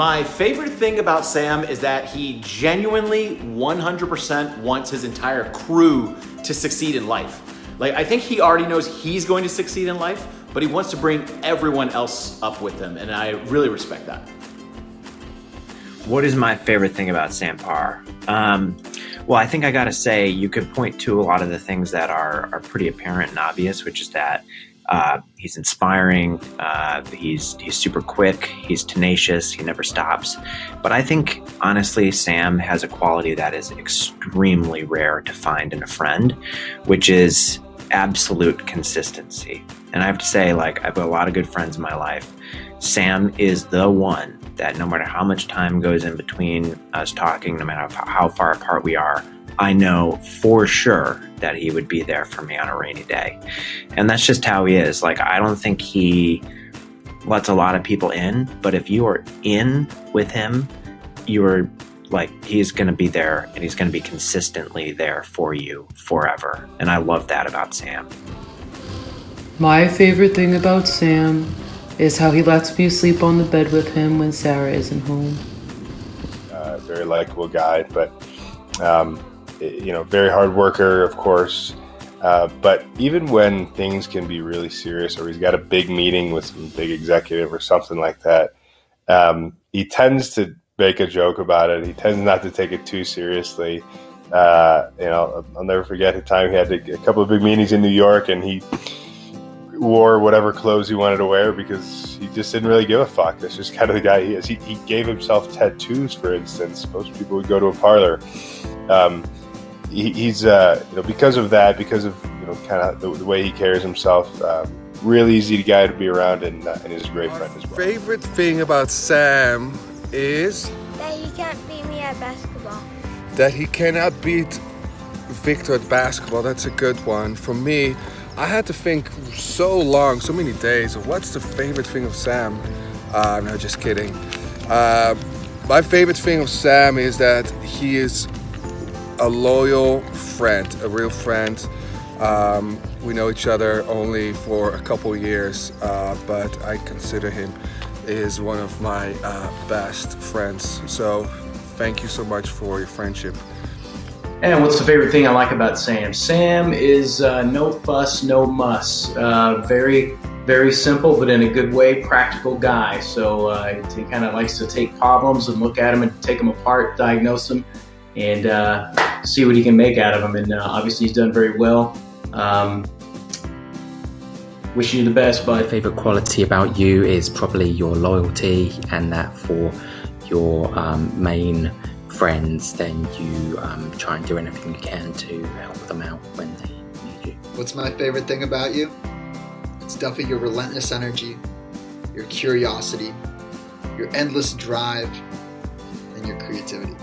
My favorite thing about Sam is that he genuinely 100% wants his entire crew to succeed in life. Like, I think he already knows he's going to succeed in life, but he wants to bring everyone else up with him, and I really respect that. What is my favorite thing about Sam Parr? Well, I think I gotta say, you could point to a lot of the things that are pretty apparent and obvious, which is that he's inspiring, he's super quick, he's tenacious, he never stops. But I think, honestly, Sam has a quality that is extremely rare to find in a friend, which is absolute consistency. And I have to say, like, I've got a lot of good friends in my life. Sam is the one that no matter how much time goes in between us talking, no matter how far apart we are, I know for sure that he would be there for me on a rainy day. And that's just how he is. Like, I don't think he lets a lot of people in, but if you are in with him, you're like, he's going to be there, and he's going to be consistently there for you forever. And I love that about Sam. My favorite thing about Sam is how he lets me sleep on the bed with him when Sarah isn't home. Very likable guy, but very hard worker, of course. But even when things can be really serious, or he's got a big meeting with some big executive or something like that, he tends to make a joke about it. He tends not to take it too seriously. I'll never forget the time he had a couple of big meetings in New York, and he wore whatever clothes he wanted to wear because he just didn't really give a fuck. That's just kind of the guy he is. He gave himself tattoos, for instance. Most people would go to a parlor. He's because of that, because of kind of the way he carries himself, really easy guy to be around, and he's a great friend as well. Favorite thing about Sam is that he can't beat me at basketball. That he cannot beat Victor at basketball. That's a good one. For me, I had to think so many days of what's the favorite thing of Sam. No, just kidding. My favorite thing of Sam is that he is a loyal friend, a real friend. We know each other only for a couple years, but I consider him is one of my best friends. So thank you so much for your friendship. And what's the favorite thing I like about Sam? Sam is no fuss, no muss. Very, very simple, but in a good way, practical guy. So he kind of likes to take problems and look at them and take them apart, diagnose them, and see what he can make out of them. And obviously he's done very well. Wishing you the best, bud. My favorite quality about you is probably your loyalty, and that for your main friends, then you try and do anything you can to help them out when they need you. What's my favorite thing about you? It's definitely your relentless energy, your curiosity, your endless drive, and your creativity.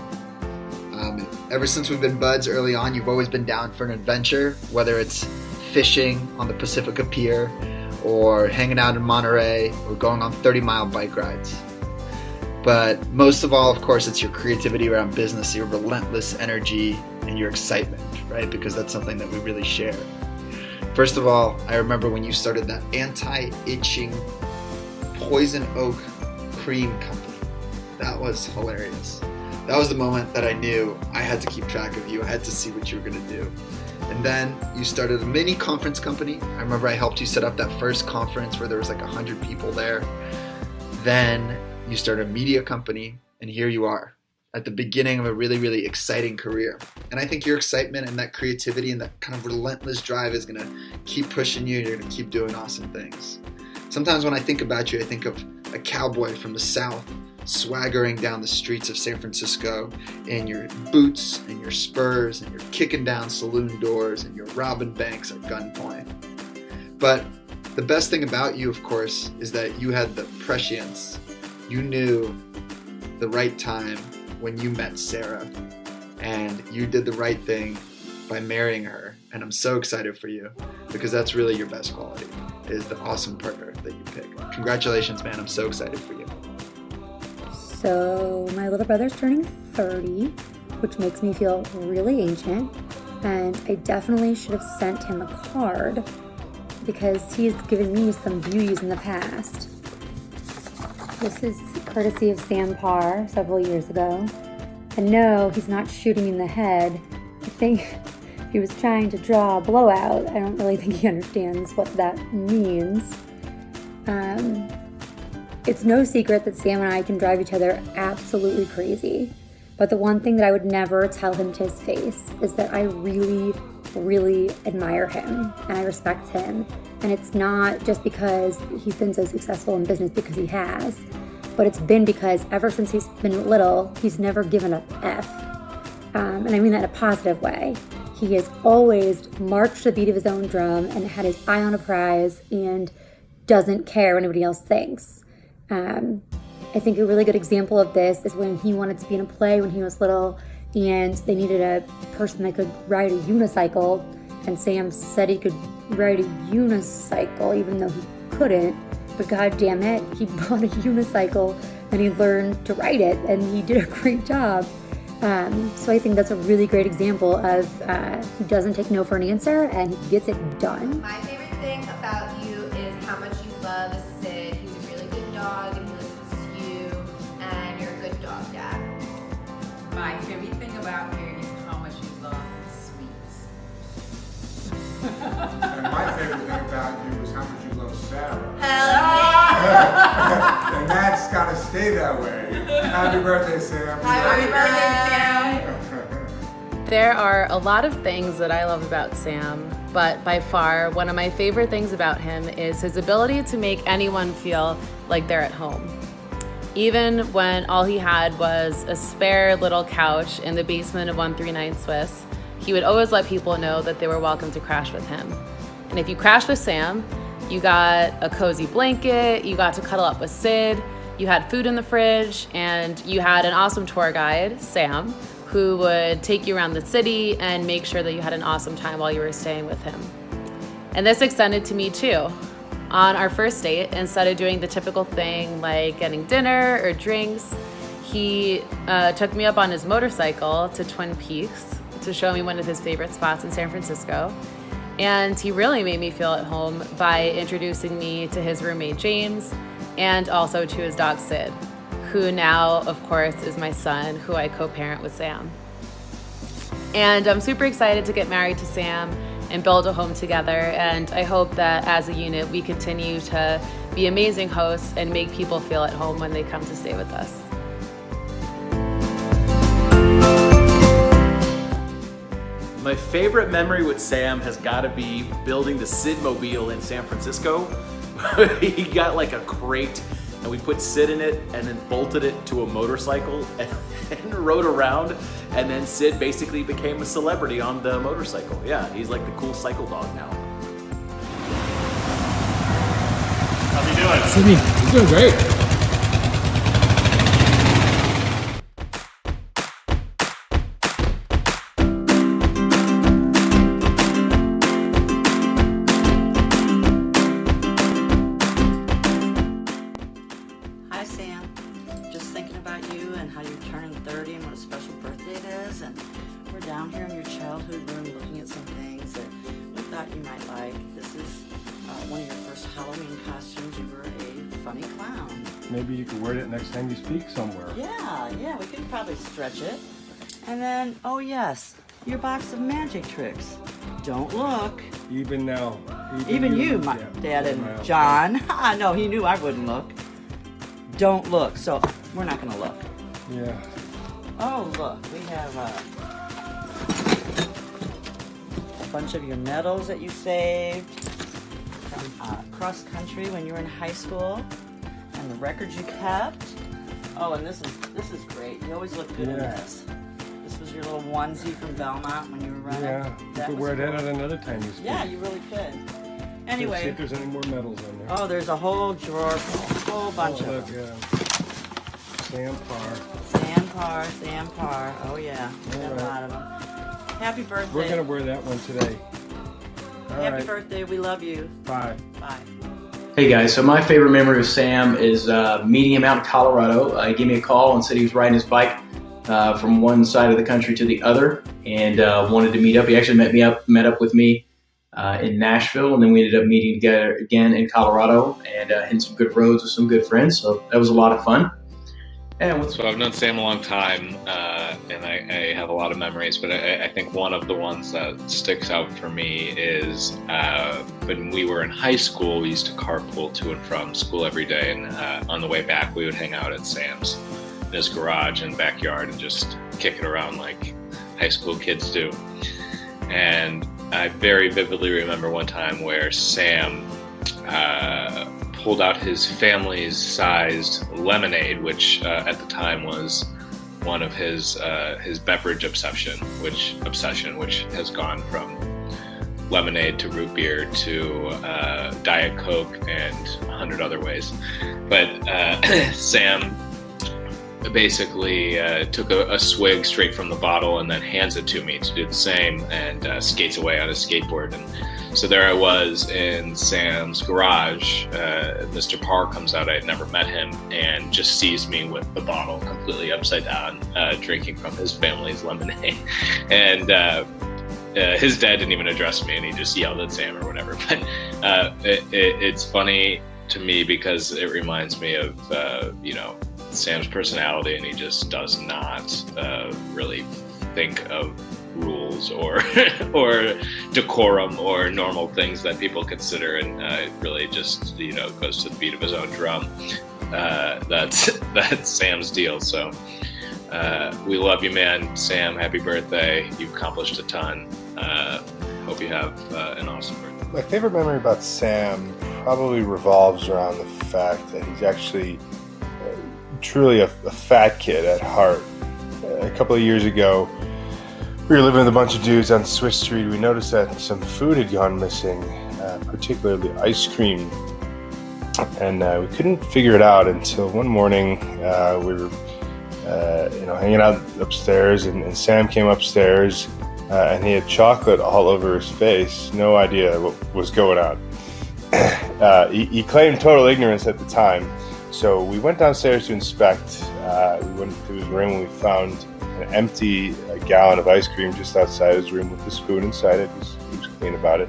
Ever since we've been buds early on, you've always been down for an adventure, whether it's fishing on the Pacifica Pier, or hanging out in Monterey, or going on 30-mile bike rides. But most of all, of course, it's your creativity around business, your relentless energy, and your excitement, right? Because that's something that we really share. First of all, I remember when you started that anti-itching poison oak cream company. That was hilarious. That was the moment that I knew I had to keep track of you. I had to see what you were going to do. And then you started a mini conference company. I remember I helped you set up that first conference where there was like 100 people there. Then you started a media company, and here you are at the beginning of a really, really exciting career. And I think your excitement and that creativity and that kind of relentless drive is going to keep pushing you. You're going to keep doing awesome things. Sometimes when I think about you, I think of a cowboy from the South swaggering down the streets of San Francisco in your boots and your spurs, and you're kicking down saloon doors and you're robbing banks at gunpoint. But the best thing about you, of course, is that you had the prescience. You knew the right time when you met Sarah, and you did the right thing by marrying her. And I'm so excited for you, because that's really your best quality, is the awesome partner that you pick. Congratulations, man. I'm so excited for you. So my little brother's turning 30, which makes me feel really ancient, and I definitely should have sent him a card because he's given me some beauties in the past. This is courtesy of Sam Parr several years ago. And no, he's not shooting me in the head. I think he was trying to draw a blowout. I don't really think he understands what that means. It's no secret that Sam and I can drive each other absolutely crazy. But the one thing that I would never tell him to his face is that I really, really admire him and I respect him. And it's not just because he's been so successful in business, because he has, but it's been because ever since he's been little, he's never given a F. And I mean that in a positive way. He has always marched to the beat of his own drum and had his eye on a prize and doesn't care what anybody else thinks. I think a really good example of this is when he wanted to be in a play when he was little and they needed a person that could ride a unicycle, and Sam said he could ride a unicycle even though he couldn't, but god damn it, he bought a unicycle and he learned to ride it and he did a great job. So I think that's a really great example of he doesn't take no for an answer and he gets it done. My favorite thing about you is how much you love Sid. He's a really good dog and he listens to you and you're a good dog dad. My favorite thing about you is how much you love sweets. And my favorite thing about you is how much you love Sarah. Hell yeah! And that's gotta stay that way. Happy birthday, Sam. Happy birthday, Sam. There are a lot of things that I love about Sam, but by far, one of my favorite things about him is his ability to make anyone feel like they're at home. Even when all he had was a spare little couch in the basement of 139 Swiss, he would always let people know that they were welcome to crash with him. And if you crashed with Sam, you got a cozy blanket, you got to cuddle up with Sid, you had food in the fridge, and you had an awesome tour guide, Sam, who would take you around the city and make sure that you had an awesome time while you were staying with him. And this extended to me too. On our first date, instead of doing the typical thing like getting dinner or drinks, he took me up on his motorcycle to Twin Peaks to show me one of his favorite spots in San Francisco. And he really made me feel at home by introducing me to his roommate James and also to his dog Sid, who now, of course, is my son, who I co-parent with Sam. And I'm super excited to get married to Sam and build a home together, and I hope that as a unit we continue to be amazing hosts and make people feel at home when they come to stay with us. My favorite memory with Sam has got to be building the Sid Mobile in San Francisco. He got like a crate and we put Sid in it and then bolted it to a motorcycle and rode around, and then Sid basically became a celebrity on the motorcycle. Yeah, he's like the cool cycle dog now. How you doing? Sydney, you're doing great. Hi Sam, just thinking about you and how you're turning 30 and what a special birthday it is, and we're down here in your childhood room looking at some things that we thought you might like. This is one of your first Halloween costumes. You were a funny clown. Maybe you could wear it next time you speak somewhere. Yeah, we could probably stretch it. And then, oh yes, your box of magic tricks. Don't look. Even now. Even you, my dad and John. No, he knew I wouldn't look. Don't look, so we're not gonna look. Yeah. Oh, look, we have a bunch of your medals that you saved from cross country when you were in high school, and the records you kept. Oh, and this is great. You always look good in this. This was your little onesie from Belmont when you were running. Yeah, you could wear that at another time you speak. Yeah, you really could. Anyway. Let's see if there's any more medals on there. Oh, there's a whole drawer, a whole bunch of them. Yeah. Sam Parr. Sam Parr. Oh yeah, we got a lot of them. Happy birthday. We're gonna wear that one today. Happy birthday. We love you. Bye. Bye. Hey guys, so my favorite memory of Sam is meeting him out in Colorado. He gave me a call and said he was riding his bike from one side of the country to the other and wanted to meet up. He actually met up with me in Nashville, and then we ended up meeting together again in Colorado and hitting some good roads with some good friends. So that was a lot of fun. So I've known Sam a long time, and I have a lot of memories, but I think one of the ones that sticks out for me is when we were in high school, we used to carpool to and from school every day, and on the way back, we would hang out at Sam's in his garage and backyard and just kick it around like high school kids do. And I very vividly remember one time where Sam pulled out his family's sized lemonade, which at the time was one of his beverage obsession, which has gone from lemonade to root beer to Diet Coke and 100 other ways. But Sam basically took a swig straight from the bottle and then hands it to me to do the same, and skates away on his skateboard. And so there I was in Sam's garage. Mr. Parr comes out. I had never met him, and just sees me with the bottle completely upside down, drinking from his family's lemonade. And his dad didn't even address me, and he just yelled at Sam or whatever. But it's funny to me because it reminds me of Sam's personality, and he just does not really think of rules or decorum or normal things that people consider, and really just goes to the beat of his own drum. That's Sam's deal. So we love you, man. Sam, happy birthday. You've accomplished a ton. Hope you have an awesome birthday. My favorite memory about Sam probably revolves around the fact that he's actually truly a fat kid at heart. A couple of years ago, we were living with a bunch of dudes on Swiss Street. We noticed that some food had gone missing, particularly ice cream. And we couldn't figure it out until one morning we were hanging out upstairs, and Sam came upstairs and he had chocolate all over his face. No idea what was going on. He claimed total ignorance at the time. So we went downstairs to inspect. We went to his room and we found an empty gallon of ice cream just outside his room with the spoon inside it. He was clean about it.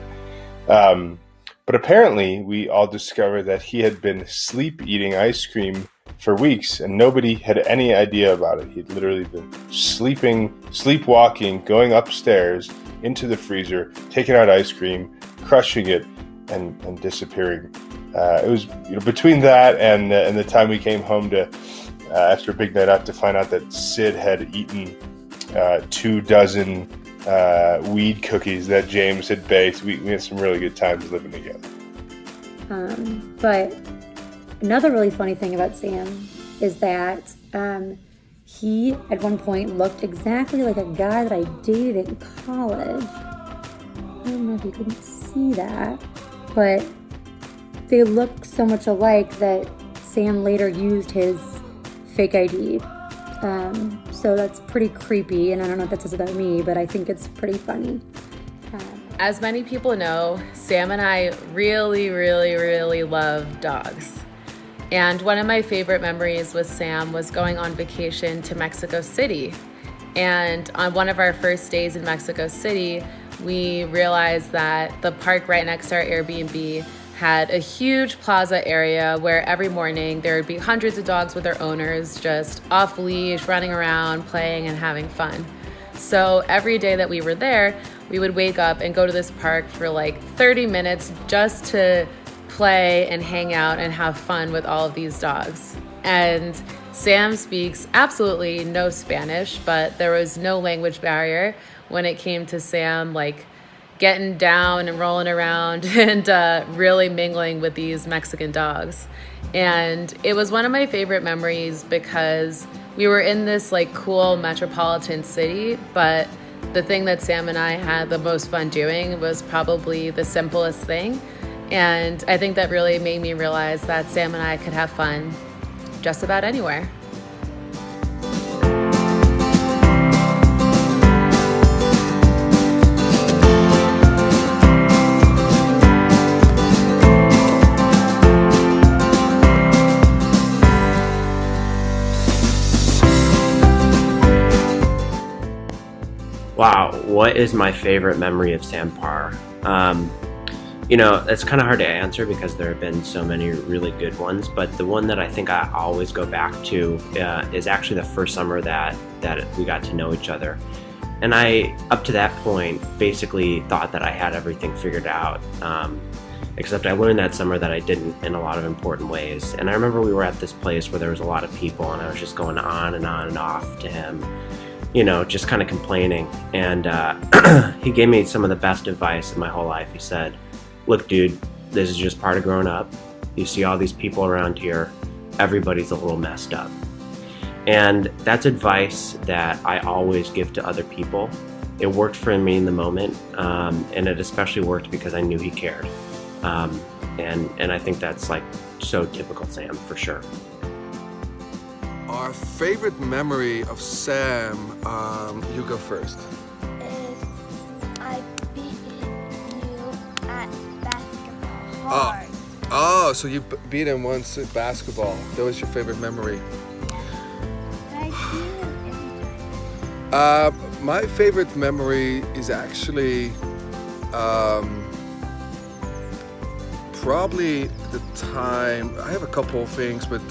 But apparently we all discovered that he had been sleep-eating ice cream for weeks, and nobody had any idea about it. He'd literally been sleepwalking, going upstairs into the freezer, taking out ice cream, crushing it, and disappearing. It was between that and the time we came home to after a big night out to find out that Sid had eaten 24 weed cookies that James had baked. We had some really good times living together. But another really funny thing about Sam is that he at one point looked exactly like a guy that I dated in college. I don't know if you couldn't see that, but they look so much alike that Sam later used his fake ID. So that's pretty creepy, and I don't know what that says about me, but I think it's pretty funny. As many people know, Sam and I really, really, really love dogs. And one of my favorite memories with Sam was going on vacation to Mexico City. And on one of our first days in Mexico City, we realized that the park right next to our Airbnb had a huge plaza area where every morning there would be hundreds of dogs with their owners just off leash, running around, playing and having fun. So every day that we were there, we would wake up and go to this park for like 30 minutes just to play and hang out and have fun with all of these dogs. And Sam speaks absolutely no Spanish, but there was no language barrier when it came to Sam like getting down and rolling around and really mingling with these Mexican dogs. And it was one of my favorite memories because we were in this like cool metropolitan city, but the thing that Sam and I had the most fun doing was probably the simplest thing. And I think that really made me realize that Sam and I could have fun just about anywhere. Wow, what is my favorite memory of Sam Parr? You know, it's kind of hard to answer because there have been so many really good ones, but the one that I think I always go back to is actually the first summer that we got to know each other. And I, up to that point, basically thought that I had everything figured out, except I learned that summer that I didn't in a lot of important ways. And I remember we were at this place where there was a lot of people, and I was just going on and on and off to him, you know, just kind of complaining. And he gave me some of the best advice in my whole life. He said, "Look, dude, this is just part of growing up. You see all these people around here, everybody's a little messed up." And that's advice that I always give to other people. It worked for me in the moment, and it especially worked because I knew he cared. And I think that's like so typical Sam, for sure. Our favorite memory of Sam, you go first. Is I beat you at basketball hard. Oh, so you beat him once at basketball. That was your favorite memory. My favorite memory is actually probably the time. I have a couple of things, but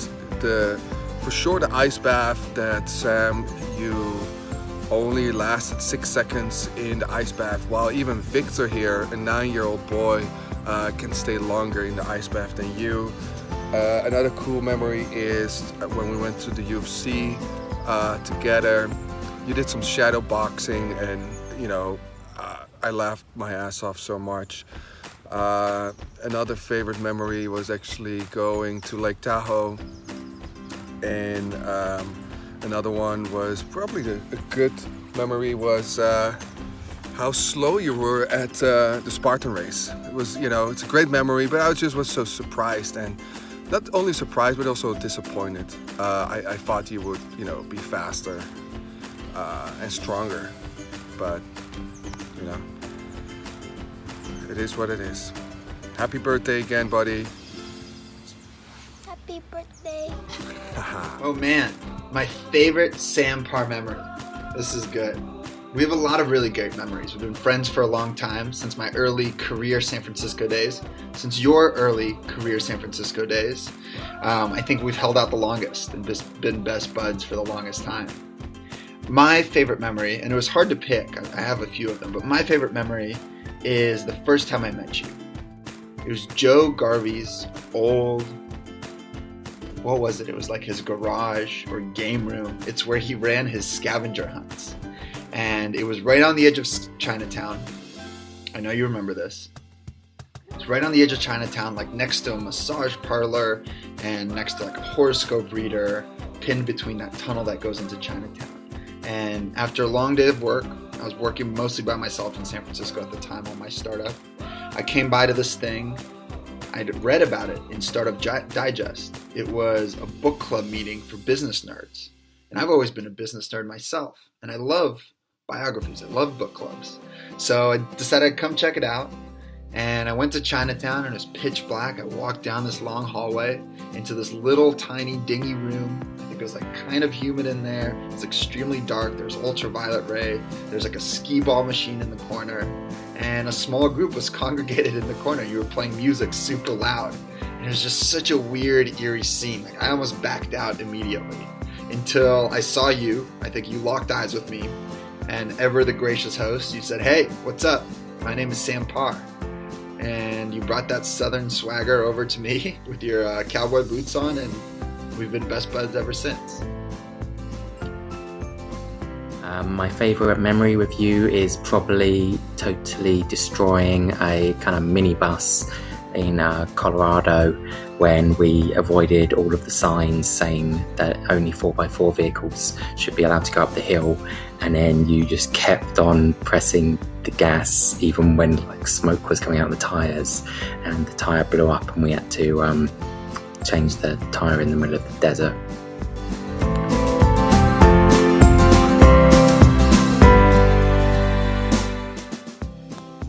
for sure the ice bath that Sam, you only lasted 6 seconds in the ice bath, while even Victor here, a 9-year-old boy, can stay longer in the ice bath than you. Another cool memory is when we went to the UFC together. You did some shadow boxing, and you know, I laughed my ass off so much. Another favorite memory was actually going to Lake Tahoe, and another one was probably a good memory was how slow you were at the Spartan race. It was, you know, it's a great memory, but I was so surprised, and not only surprised but also disappointed. I thought you would, you know, be faster and stronger, but you know, it is what it is. Happy birthday again, buddy. Happy birthday. Oh man, my favorite Sam Parr memory. This is good. We have a lot of really great memories. We've been friends for a long time, since my early career San Francisco days, since your early career San Francisco days. I think we've held out the longest and been best buds for the longest time. My favorite memory, and it was hard to pick, I have a few of them, but my favorite memory is the first time I met you. It was Joe Garvey's old, what was it? It was like his garage or game room. It's where he ran his scavenger hunts. And it was right on the edge of Chinatown. I know you remember this. It's right on the edge of Chinatown, like next to a massage parlor and next to like a horoscope reader, pinned between that tunnel that goes into Chinatown. And after a long day of work, I was working mostly by myself in San Francisco at the time on my startup. I came by to this thing. I'd read about it in Startup Digest. It was a book club meeting for business nerds. And I've always been a business nerd myself. And I love biographies. I love book clubs. So I decided I'd come check it out. And I went to Chinatown, and it was pitch black. I walked down this long hallway into this little tiny dingy room. I think it was like kind of humid in there. It's extremely dark. There's ultraviolet ray. There's like a skee ball machine in the corner. And a small group was congregated in the corner. You were playing music super loud. And it was just such a weird, eerie scene. Like I almost backed out immediately until I saw you. I think you locked eyes with me. And ever the gracious host, you said, "Hey, what's up? My name is Sam Parr." And you brought that southern swagger over to me with your cowboy boots on, and we've been best buds ever since. My favourite memory with you is probably totally destroying a kind of minibus in Colorado when we avoided all of the signs saying that only 4x4 vehicles should be allowed to go up the hill, and then you just kept on pressing the gas even when like smoke was coming out of the tyres, and the tyre blew up and we had to change the tyre in the middle of the desert.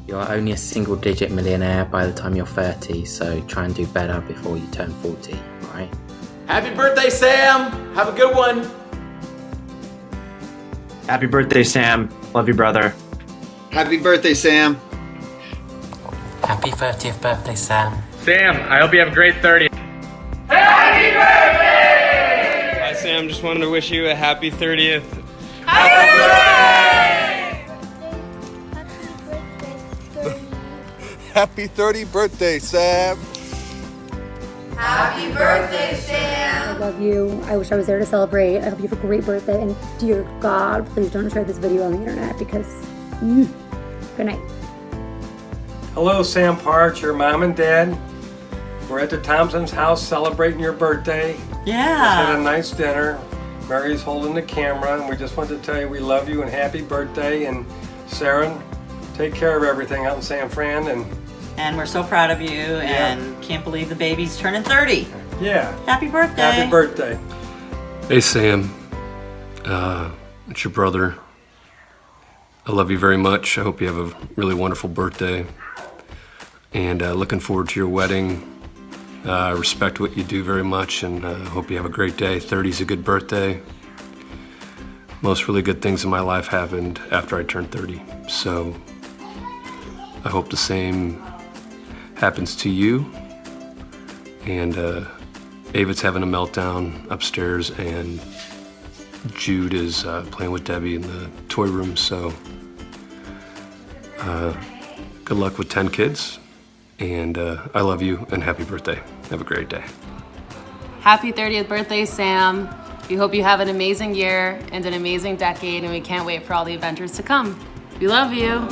You're only a single-digit millionaire by the time you're 30, so try and do better before you turn 40, alright? Happy birthday, Sam! Have a good one! Happy birthday, Sam. Love you, brother. Happy birthday, Sam. Happy 30th birthday, Sam. Sam, I hope you have a great 30th. Hi, Sam. Just wanted to wish you a happy 30th. Happy 30th birthday, Sam. Happy birthday, I Sam. love you. I wish I was there to celebrate. I hope you have a great birthday. And dear God, please don't share this video on the internet because, good night. Hello, Sam Parr. It's your mom and dad. We're at the Thompson's house celebrating your birthday. Yeah. Just had a nice dinner. Mary's holding the camera, and we just wanted to tell you we love you and happy birthday. And Sarah, take care of everything out in San Fran. And we're so proud of you and can't believe the baby's turning 30. Yeah. Happy birthday. Happy birthday. Hey, Sam. It's your brother. I love you very much. I hope you have a really wonderful birthday. And looking forward to your wedding. I respect what you do very much, and I hope you have a great day. 30's a good birthday. Most really good things in my life happened after I turned 30. So I hope the same happens to you. And Ava's having a meltdown upstairs, and Jude is playing with Debbie in the toy room. So good luck with 10 kids. And I love you and happy birthday. Have a great day. Happy 30th birthday, Sam. We hope you have an amazing year and an amazing decade, and we can't wait for all the adventures to come. We love you.